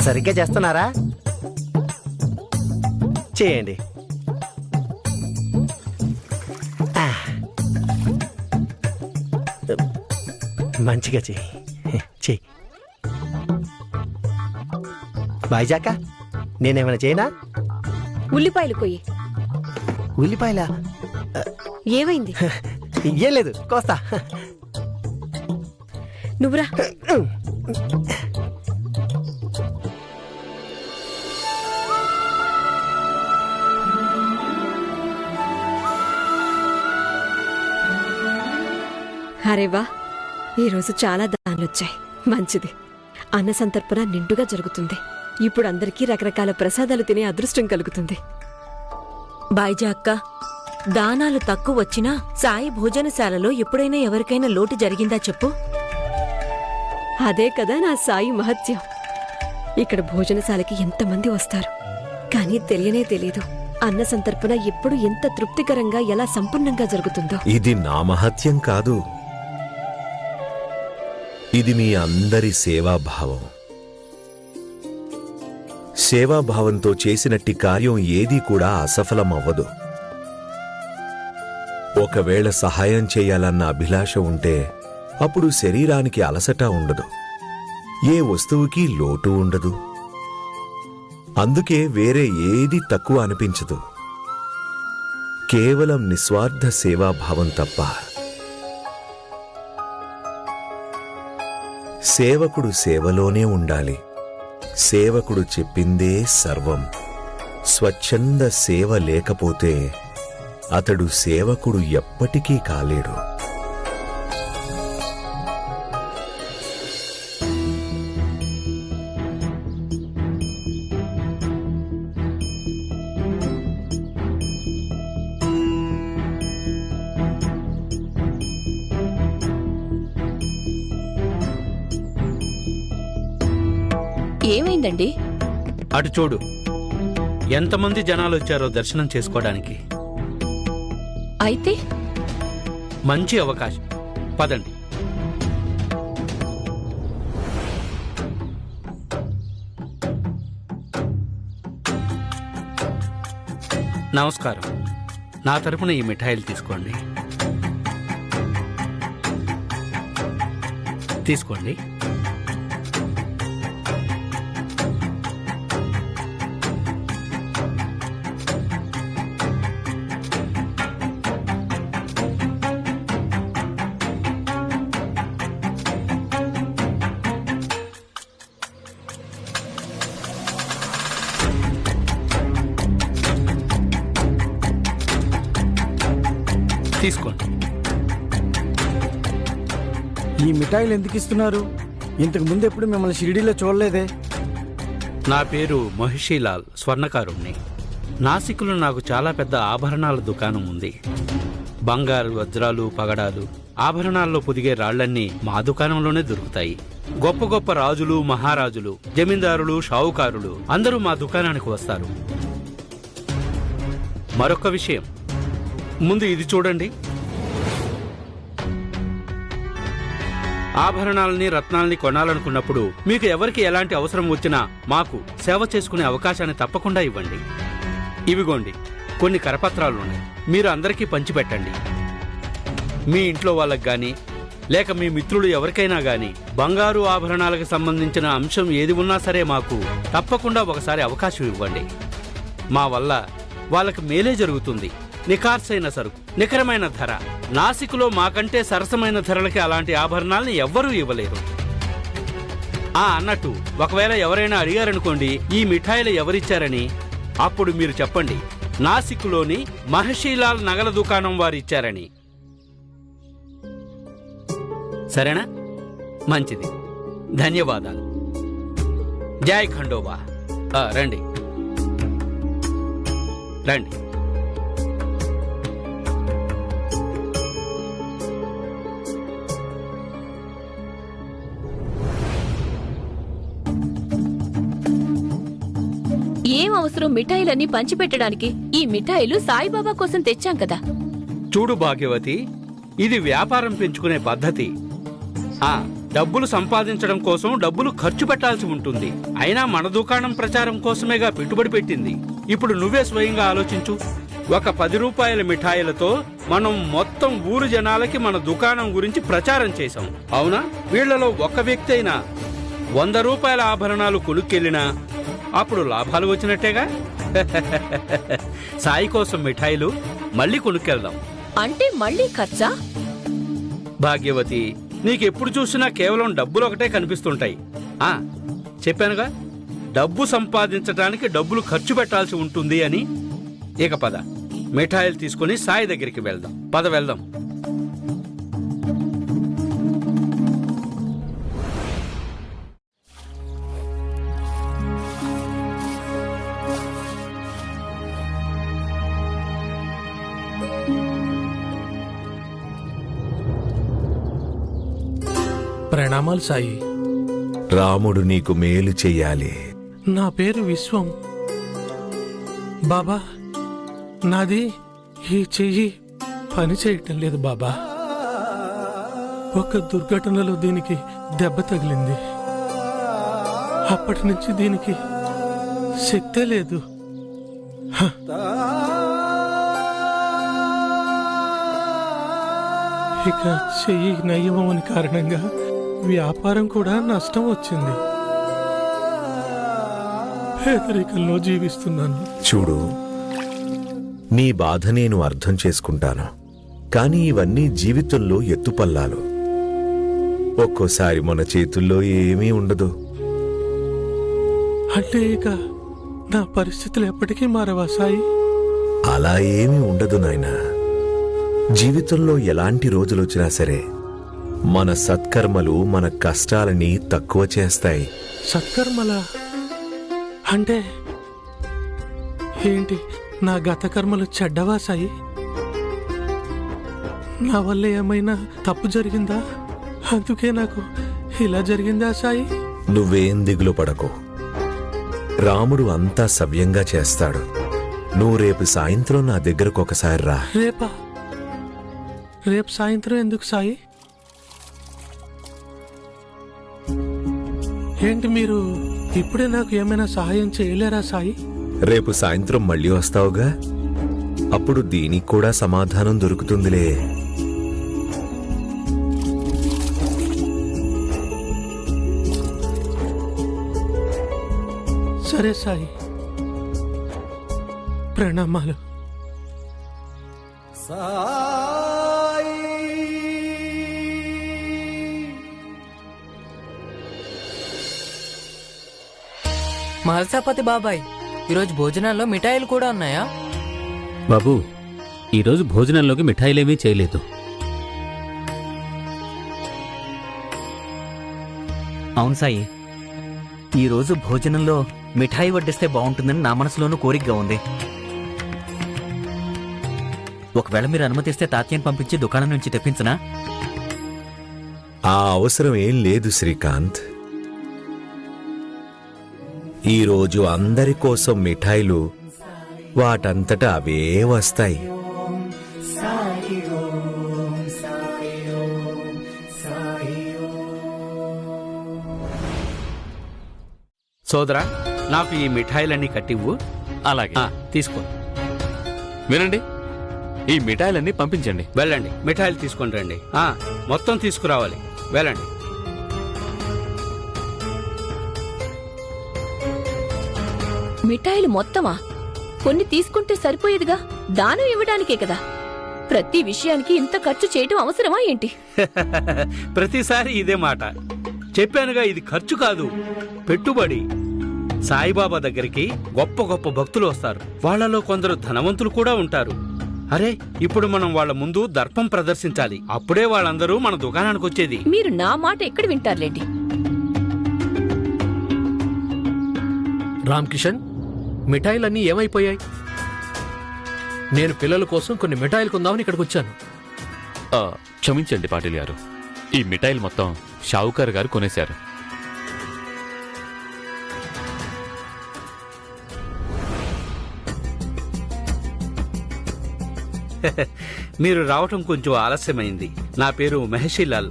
సరిగ్గా చేస్తున్నారా? చేయండి. మంచిగా చెయ్యి. బాయిజాక, నేనేమైనా చేయనా? ఉల్లిపాయలు కొయ్యి. ఉల్లిపాయలా? ఏమైంది? ఏం లేదు, కోస్తా. నువ్వురా. అరేవా, ఈరోజు చాలా దానాలొచ్చాయి. మంచిది. అన్న సంతర్పణ నిండుగా జరుగుతుంది. ఇప్పుడు అందరికీ రకరకాల ప్రసాదాలు తినే అదృష్టం కలుగుతుంది. బాయిజా అక్క, దానాలు తక్కువ వచ్చినా సాయి భోజనశాలలో ఎప్పుడైనా ఎవరికైనా లోటు జరిగిందా చెప్పు. అదే కదా నా సాయి మహత్యం. ఇక్కడ భోజనశాలకి ఎంతమంది వస్తారు, కానీ తెలియనే తెలీదు అన్న సంతర్పణ ఎప్పుడు ఎంత తృప్తికరంగా ఎలా సంపన్నంగా జరుగుతుందో. ఇది నా మహత్యం కాదు, ఇది మీ అందరి సేవాభావం. సేవాభావంతో చేసినట్టి కార్యం ఏదీ కూడా అసఫలమవ్వదు. ఒకవేళ సహాయం చేయాలన్న అభిలాష ఉంటే అప్పుడు శరీరానికి అలసట ఉండదు, ఏ వస్తువుకి లోటు ఉండదు. అందుకే వేరే ఏది తక్కువ అనిపించదు, కేవలం నిస్వార్థ సేవాభావం తప్ప. సేవకుడు సేవలోనే ఉండాలి. సేవకుడు చెప్పిందే సర్వం. స్వచ్ఛంద సేవ లేకపోతే అతడు సేవకుడు ఎప్పటికీ కాలేడు. ఏమైందండి? అటు చూడు, ఎంతమంది జనాలు వచ్చారో దర్శనం చేసుకోవడానికి. అయితే మంచి అవకాశం, పదండి. నమస్కారం. నా తరపున ఈ మిఠాయిలు తీసుకోండి. తీసుకోండి. తీసుకోండి. ఈ మిఠాయిలు ఎందుకు ఇస్తున్నారు? ఇంతకు ముందు ఎప్పుడు మిమ్మల్ని షిరిడీలో చూడలేదే. నా పేరు మహిషీలాల్, స్వర్ణకారుణ్ణి. నాసిక్లో నాకు చాలా పెద్ద ఆభరణాల దుకాణం ఉంది. బంగారు, వజ్రాలు, పగడాలు, ఆభరణాల్లో పొదిగే రాళ్లన్నీ మా దుకాణంలోనే దొరుకుతాయి. గొప్ప గొప్ప రాజులు, మహారాజులు, జమీందారులు, షావుకారులు అందరూ మా దుకాణానికి వస్తారు. మరొక విషయం, ముందు ఇది చూడండి. ఆభరణాలని, రత్నాల్ని కొనాలనుకున్నప్పుడు మీకు ఎవరికి ఎలాంటి అవసరం వచ్చినా మాకు సేవ చేసుకునే అవకాశాన్ని తప్పకుండా ఇవ్వండి. ఇవిగోండి కొన్ని కరపత్రాలున్నాయి, మీరు అందరికీ పంచిపెట్టండి. మీ ఇంట్లో వాళ్ళకి గాని లేక మీ మిత్రులు ఎవరికైనా గాని బంగారు ఆభరణాలకు సంబంధించిన అంశం ఏది ఉన్నా సరే మాకు తప్పకుండా ఒకసారి అవకాశం ఇవ్వండి. మా వల్ల వాళ్ళకి మేలే జరుగుతుంది. నిఖార్సైన సరుకు, నిఖరమైన ధర. నాసిక్లో మాకంటే సరసమైన ధరలకి అలాంటి ఆభరణాలని ఎవ్వరూ ఇవ్వలేరు. అన్నట్టు ఒకవేళ ఎవరైనా అడిగారనుకోండి ఈ మిఠాయిలు ఎవరిచ్చారని, అప్పుడు మీరు చెప్పండి నాసిక్లోని మహషీలాల్ నగల దుకాణం వారిచ్చారని. సరేనా? మంచిది, ధన్యవాదాలు. జై ఖండోబా. రండి రండి. ఏం అవసరం మిఠాయిలన్నీ పంచిపెట్టడానికి? ఈ మిఠాయిలు సాయిబాబా కోసం తెచ్చాం కదా. చూడు భాగ్యవతి, ఇది వ్యాపారం పెంచుకునే పద్ధతి. డబ్బులు సంపాదించడం కోసం డబ్బులు ఖర్చు పెట్టాల్సి ఉంటుంది. అయినా మన దుకాణం ప్రచారం కోసమేగా పెట్టుబడి పెట్టింది. ఇప్పుడు నువ్వే స్వయంగా ఆలోచించు. ఒక 10 రూపాయల మిఠాయిలతో మనం మొత్తం ఊరు జనాలకి మన దుకాణం గురించి ప్రచారం చేశాం. అవునా? వీళ్లలో ఒక్క వ్యక్తి అయినా 100 రూపాయల ఆభరణాలు కొనుక్కెళ్ళినా అప్పుడు లాభాలు వచ్చినట్టేగా. సాయి కోసం మిఠాయిలు మళ్ళీ కొనుక్కెళ్దాం. అంటే మళ్ళీ ఖర్చా? భాగ్యవతి, నీకెప్పుడు చూసినా కేవలం డబ్బులు ఒకటే కనిపిస్తుంటాయి. చెప్పానుగా, డబ్బు సంపాదించడానికి డబ్బులు ఖర్చు పెట్టాల్సి ఉంటుంది అని. ఇక పద, మిఠాయిలు తీసుకుని సాయి దగ్గరికి వెళ్దాం. పద వెళ్దాం. ప్రణామాలు సాయి. రాముడు నీకు మేలు చెయ్యాలి. నా పేరు విశ్వం. బాబా, నాది ఈ చెయ్యి పని చేయటం లేదు బాబా. ఒక దుర్ఘటనలో దీనికి దెబ్బ తగిలింది. అప్పటి నుంచి దీనికి శక్తే లేదు. ఇక చెయ్యి నయ్యమని కారణంగా వ్యాపారం కూడా నష్టం వచ్చింది. పేదరికంలో జీవిస్తున్నాను. చూడు, నీ బాధ నేను అర్థం చేసుకుంటాను. కాని ఇవన్నీ జీవితంలో ఎత్తుపల్లాలు. ఒక్కోసారి మన చేతుల్లో ఏమీ ఉండదు. అంటే ఇక నా పరిస్థితులు ఎప్పటికీ మారవా సాయి? అలా ఏమీ ఉండదు నాయనా. జీవితంలో ఎలాంటి రోజులొచ్చినా సరే మన సత్కర్మలు మన కష్టాలని తక్కువ చేస్తాయి. సత్కర్మల అంటే ఏంటి? నా గత కర్మలు చెడ్డవా సాయి? నా వల్ల ఏమైనా తప్పు జరిగిందా? అందుకే నాకు ఇలా జరిగిందా సాయి? నువ్వేం దిగులు పడకు. రాముడు అంతా సవ్యంగా చేస్తాడు. నువ్వు రేపు సాయంత్రం నా దగ్గరకు ఒకసారి రా. రేపా? రేపు సాయంత్రం ఎందుకు సాయి? ఏంటి, మీరు ఇప్పుడే నాకు ఏమైనా సహాయం చేయలేరా సాయి? రేపు సాయంత్రం మళ్ళీ వస్తావుగా, అప్పుడు దీనికి కూడా సమాధానం దొరుకుతుందిలే. సరే సాయి, ప్రణామాలు. మహల్సాపతి బాబాయ్, ఈరోజు భోజనాల్లో మిఠాయిలు కూడా ఉన్నాయా? బాబు, ఈరోజు భోజనంలోకి మిఠాయిలేమీ చేయలేదు. అవును సాయి, ఈరోజు భోజనంలో మిఠాయి వడ్డిస్తే బాగుంటుందని నా మనసులోనూ కోరికగా ఉంది. ఒకవేళ మీరు అనుమతిస్తే తాత్యాన్ని పంపించి దుకాణం నుంచి తెప్పించనా? ఆ అవసరం ఏం లేదు శ్రీకాంత్. ఈరోజు అందరి కోసం మిఠాయిలు వాటంతట అవే వస్తాయి. సోదరా, నాకు ఈ మిఠాయిలన్నీ కట్టివ్వు. అలాగే. తీసుకో. వినండి, ఈ మిఠాయిలన్నీ పంపించండి. వెళ్ళండి, మిఠాయిలు తీసుకొని రండి. మొత్తం తీసుకురావాలి. వెళ్ళండి. మిఠాయిలు మొత్తమా? కొన్ని తీసుకుంటే సరిపోయేదిగా, దానం ఇవ్వడానికే కదా. ప్రతి విషయానికి ఇంత ఖర్చు చేయటం అవసరమా ఏంటి? ప్రతిసారి ఇదే మాట. చెప్పానుగా, ఇది ఖర్చు కాదు, పెట్టుబడి. సాయిబాబా దగ్గరికి గొప్ప గొప్ప భక్తులు వస్తారు. వాళ్లలో కొందరు ధనవంతులు కూడా ఉంటారు. అరే, ఇప్పుడు మనం వాళ్ళ ముందు దర్పం ప్రదర్శించాలి. అప్పుడే వాళ్ళందరూ మన దుకాణానికి వచ్చేది. మీరు నా మాట ఎక్కడ వింటారులేండి. రామ్ కిషన్, మిఠాయిలన్నీ ఏమైపోయాయి? నేను పిల్లల కోసం కొన్ని మిఠాయిలు కొందామని ఇక్కడికి వచ్చాను. క్షమించండి పాటిల్ గారు, ఈ మిఠాయిలు మొత్తం షావుకార్ గారు కొనేశారు. మీరు రావటం కొంచెం ఆలస్యమైంది. నా పేరు మహేషిలాల్.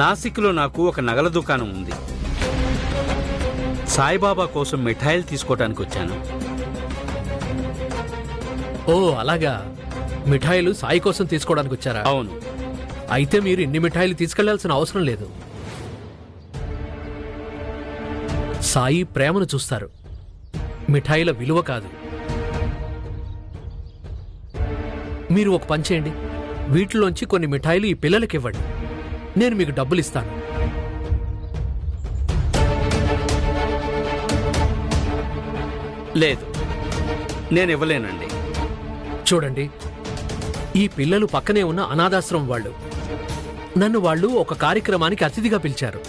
నాసిక్లో నాకు ఒక నగల దుకాణం ఉంది. సాయిబాబా కోసం మిఠాయిలు తీసుకోవటానికి వచ్చాను. ఓ అలాగా, మిఠాయిలు సాయి కోసం తీసుకోవడానికి వచ్చారా? అవును. అయితే మీరు ఇన్ని మిఠాయిలు తీసుకెళ్లాల్సిన అవసరం లేదు. సాయి ప్రేమను చూస్తారు, మిఠాయిల విలువ కాదు. మీరు ఒక పని చేయండి, వీటిలోంచి కొన్ని మిఠాయిలు ఈ పిల్లలకి ఇవ్వండి. నేను మీకు డబ్బులు ఇస్తాను. లేదు, నేను ఇవ్వలేనండి. చూడండి, ఈ పిల్లలు పక్కనే ఉన్న అనాథాశ్రమం వాళ్ళు. నన్ను వాళ్ళు ఒక కార్యక్రమానికి అతిథిగా పిలిచారు.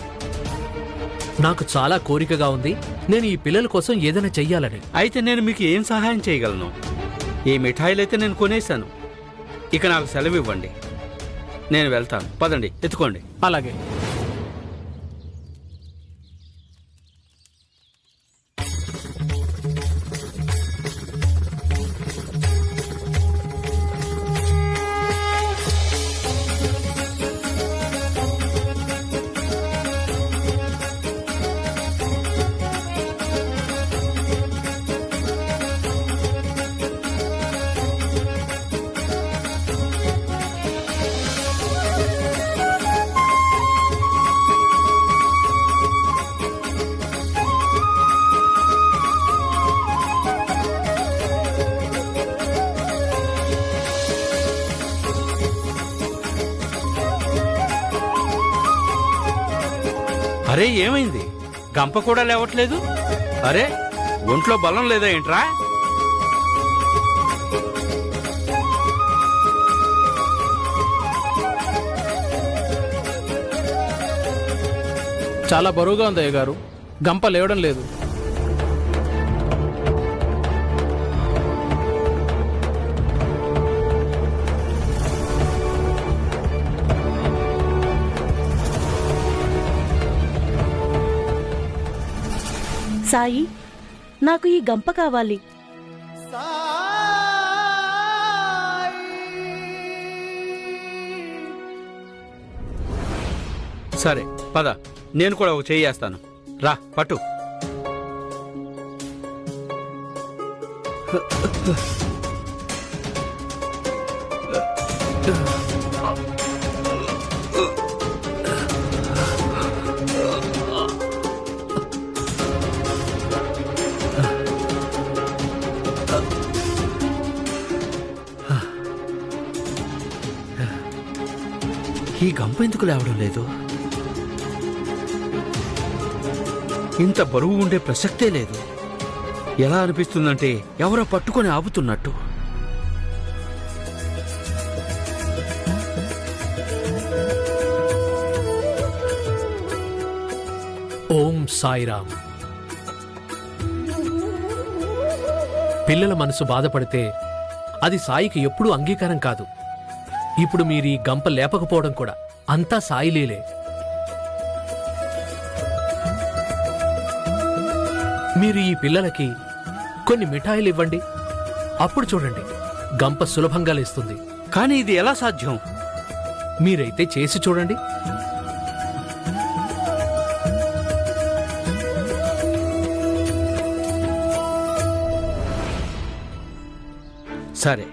నాకు చాలా కోరికగా ఉంది, నేను ఈ పిల్లల కోసం ఏదైనా చెయ్యాలని. అయితే నేను మీకు ఏం సహాయం చేయగలను? ఈ మిఠాయిలైతే నేను కొనేశాను. ఇక నాకు సెలవు ఇవ్వండి, నేను వెళ్తాను. పదండి, ఎత్తుకోండి. అలాగే. అరే, ఏమైంది? గంప కూడా లేవట్లేదు. అరే, ఒంట్లో బలం లేదా ఏంట్రా? చాలా బరువుగా ఉంది అయ్యగారు, గంప లేవడం లేదు. సాయి, నాకు ఈ గంప కావాలి. సరే పద, నేను కూడా ఒక చెయ్యి వేస్తాను. రా, పట్టు. ఈ గంప ఎందుకు లేవడం లేదు? ఇంత బరువు ఉండే ప్రసక్తే లేదు. ఎలా అనిపిస్తుందంటే ఎవరో పట్టుకొని ఆపుతున్నట్టు. ఓం సాయిరామ్. పిల్లల మనసు బాధపడితే అది సాయికి ఎప్పుడూ అంగీకారం కాదు. ఇప్పుడు మీరు ఈ గంప లేపకపోవడం కూడా అంతా సాయిలీలే. మీరు ఈ పిల్లలకి కొన్ని మిఠాయిలు ఇవ్వండి, అప్పుడు చూడండి గంప సులభంగా లేస్తుంది. కానీ ఇది ఎలా సాధ్యం? మీరైతే చేసి చూడండి. సరే,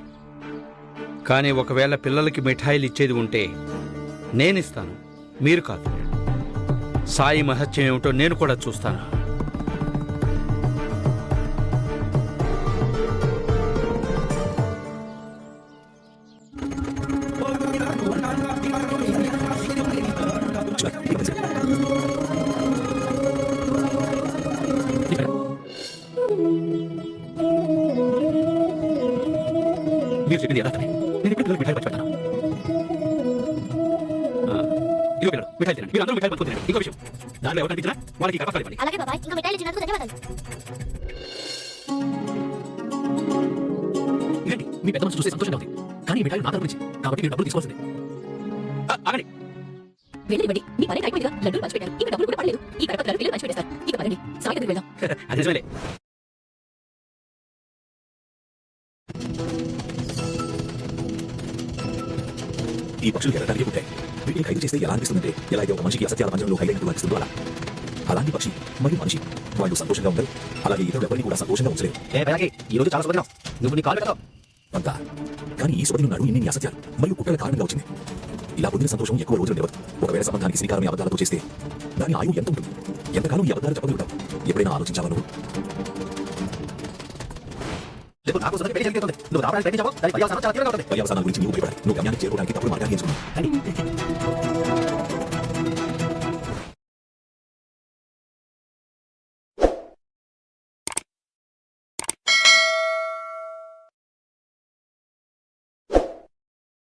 కానీ ఒకవేళ పిల్లలకి మిఠాయిలు ఇచ్చేది ఉంటే నేనిస్తాను, మీరు కాదు. సాయి మహత్యం ఏమిటో నేను కూడా చూస్తాను. మీరు చెప్పింది ఎలా నేను ఇప్పుడు పిల్లలకు మిఠాయి పంచి పెడతాను. ఇదిగో పిల్లలు, మిఠాయి తినండి. మీరు అందరూ మిఠాయి పంచుకొని తినండి. ఇంకో విషయం, దాంట్లో ఎవరు కనిపించినా వాళ్ళకి కరపత్రాలు ఇవ్వండి. అలాగే బాబాయ్, ఇంకా మిఠాయిలు ఇచ్చినందుకు ధన్యవాదాలు. ఇదండి, మీ పెద్ద మనసు చూస్తే సంతోషంగా ఉంది, కానీ ఈ మిఠాయిలు నా తరపు నుంచి, కాబట్టి మీరు డబ్బులు తీసుకోవాల్సిందే. ఆగండి. వెళ్ళండి, మీ పని అయిపోయిందిగా. లడ్డూలు పంచిపెట్టారు, ఇంకా డబ్బులు కూడా పడలేదు. ఈ కరపత్రాలు పిల్లలు పంచిపెట్టేస్తారు. ఇక పదండి, సాయి దగ్గరికి వెళ్దాం. అది నిజమేలే. ఈ పక్షులు ఎలా తరిగి పుట్టాయి? వీటిని ఖైదు చేస్తే ఎలా అనిపిస్తుందంటే ఎలా అయితే ఒక మనిషికి అసత్యాల పంజరంలో ఖైదైనట్టు అనిపిస్తుందో అలా. అలాంటి పక్షి మరియు మనిషి వాళ్ళు సంతోషంగా ఉండరు, అలాగే ఇతరులు ఎవరిని కూడా సంతోషంగా ఉంచలేరు. ఈ రోజు చాలా శుభదినం, నువ్వు నీ కాలు పెడతావు అంతా. కానీ ఈ శుభదినం నాడు ఇన్ని అసత్యాలు మరియు కుట్రల కారణంగా వచ్చింది. ఇలా పొందిన సంతోషం ఎక్కువ రోజులు నిలవదు. ఒకవేళ సంబంధానికి శ్రీకారం అబద్ధాలతో చేస్తే దాని ఆయువు ఎంత ఉంటుంది? ఎంతకాలం ఈ అబద్ధాలు చెప్పగలుగుతావు? ఎప్పుడైనా ఆలోచించావా నువ్వు? నువ్వు రావడానికి ప్రయత్నించావు, దాని పర్యవసానం చాలా తీవ్రంగా ఉంటుంది. పర్యవసానాల గురించి నువ్వు భయపడాలి. నువ్వు గమ్యానికి చేరుకోవడానికి తప్పుడు మార్గాన్ని ఎంచుకున్నావు.